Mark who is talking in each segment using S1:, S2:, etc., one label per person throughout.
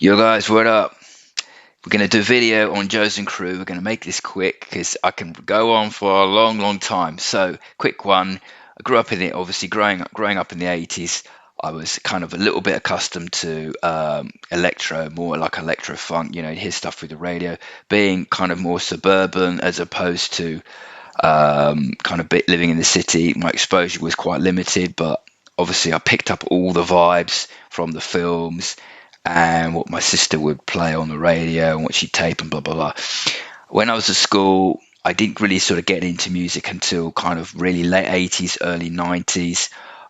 S1: Yo guys, what up? We're gonna do a video on Jonzun Crew. We're gonna make this quick because I can go on for a long, long time. So, quick one. I grew up in it. Obviously, growing up in the 80s, I was kind of a little bit accustomed to electro, more like electro funk. Hear stuff through the radio. Being kind of more suburban as opposed to kind of bit living in the city, my exposure was quite limited. But obviously, I picked up all the vibes from the films and what my sister would play on the radio and what she'd tape and blah blah blah. When I was at school, I didn't really sort of get into music until kind of really late 80s, early 90s.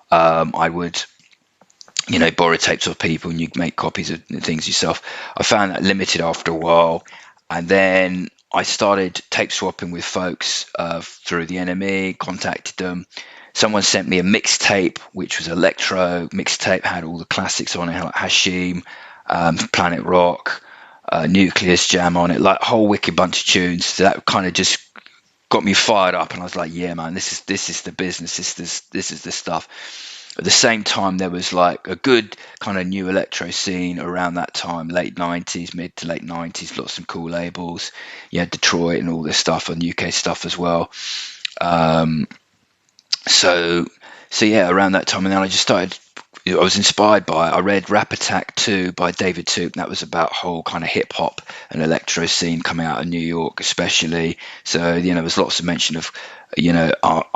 S1: I would, borrow tapes off people and you make copies of things yourself. I found that limited after a while, and then I started tape swapping with folks through the NME. Contacted them. Someone sent me a mixtape, which was electro mixtape, had all the classics on it, like Hashim, Planet Rock, Nucleus Jam on it, like a whole wicked bunch of tunes. So that kind of just got me fired up, and I was like, "Yeah, man, this is the business. This is the stuff." At the same time, there was like a good kind of new electro scene around that time, late 90s, mid to late 90s. Lots of cool labels. You had Detroit and all this stuff, and UK stuff as well. Um, so so yeah, around that time, and then I just started. I was inspired by it. I read Rap Attack 2 by David Toop, and that was about whole kind of hip hop and electro scene coming out of New York, especially. So there's lots of mention of art,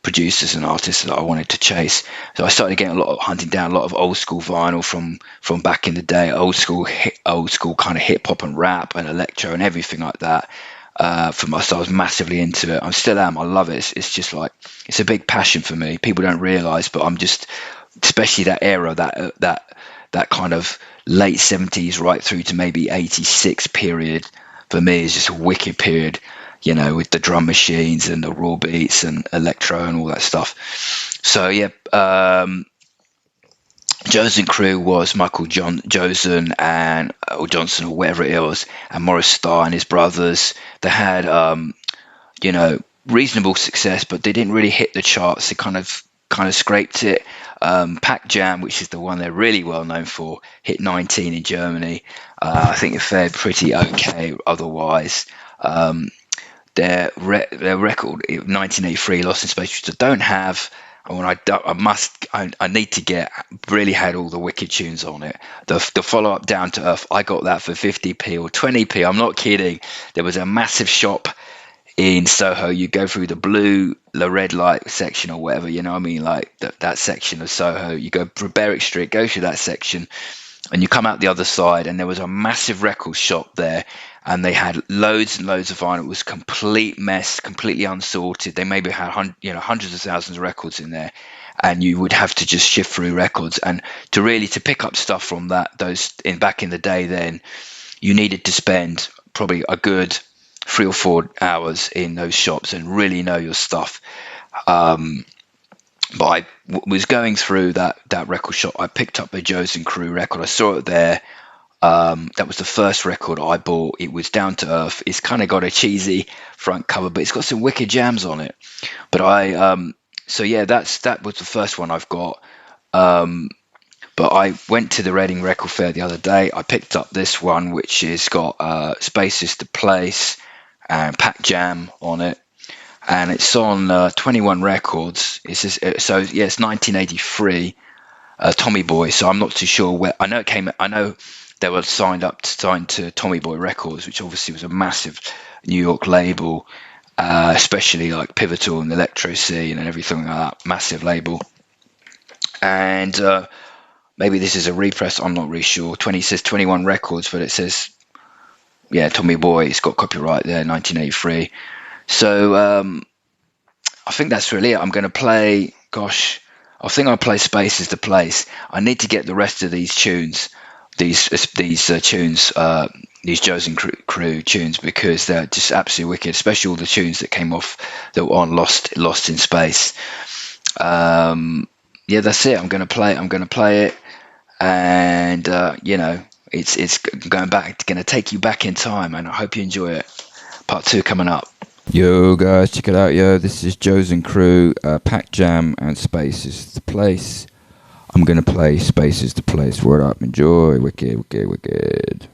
S1: producers and artists that I wanted to chase. So I started getting hunting down a lot of old school vinyl from back in the day, old school kind of hip hop and rap and electro and everything like that. For myself, I was massively into it. I still am. I love it. It's just like it's a big passion for me. People don't realize, but I'm just, especially that era, that kind of late 70s right through to maybe 86 period for me is just a wicked period. With the drum machines and the raw beats and electro and all that stuff. So yeah, Jonzun Crew was Michael Jonzun and or Johnson or whatever it was, and Morris Starr and his brothers. They had reasonable success, but they didn't really hit the charts. They kind of scraped it. Pac Jam, which is the one they're really well known for, hit 19 in Germany. I think it fared pretty okay otherwise. Their record, 1983, Lost in Space, which I don't have. And when I need to get, really had all the wicked tunes on it. The follow up, Down to Earth, I got that for 50p or 20p. I'm not kidding. There was a massive shop in Soho. You go through the red light section or whatever, you know what I mean? Like that section of Soho. You go through Berwick Street, go through that section, and you come out the other side, and there was a massive record shop there, and they had loads and loads of vinyl. It was complete mess, completely unsorted. They maybe had hundreds of thousands of records in there, and you would have to just shift through records. And to pick up stuff from back in the day, then you needed to spend probably a good 3 or 4 hours in those shops and really know your stuff. But I was going through that record shop. I picked up a Jonzun Crew record. I saw it there. That was the first record I bought. It was Down to Earth. It's kind of got a cheesy front cover, but it's got some wicked jams on it. But so yeah, that was the first one I've got. But I went to the Reading Record Fair the other day. I picked up this one, which has got Spaces to Place and Pac Jam on it, and it's on 21 Records. So yeah, it's 1983. Tommy Boy. So I'm not too sure where. I know it came. I know they were signed to Tommy Boy Records, which obviously was a massive New York label, especially like pivotal in the electro scene and everything like that. Massive label. And maybe this is a repress. I'm not really sure. Says 21 Records, but it says yeah, Tommy Boy. It's got copyright there, 1983. So I think that's really it. I'm going to play. Gosh, I think I'll play Spaces to Place. I need to get the rest of these tunes, these tunes, these Jonzun Crew tunes, because they're just absolutely wicked. Especially all the tunes that came off that were on Lost in Space. Yeah, that's it. I'm going to play it, and it's going to take you back in time, and I hope you enjoy it. Part 2 coming up. Yo guys, check it out, yo. This is Jonzun Crew, Pac Jam and Space is the place. I'm going to play Spaces to Place. Word up, enjoy. Wicked, wicked, wicked.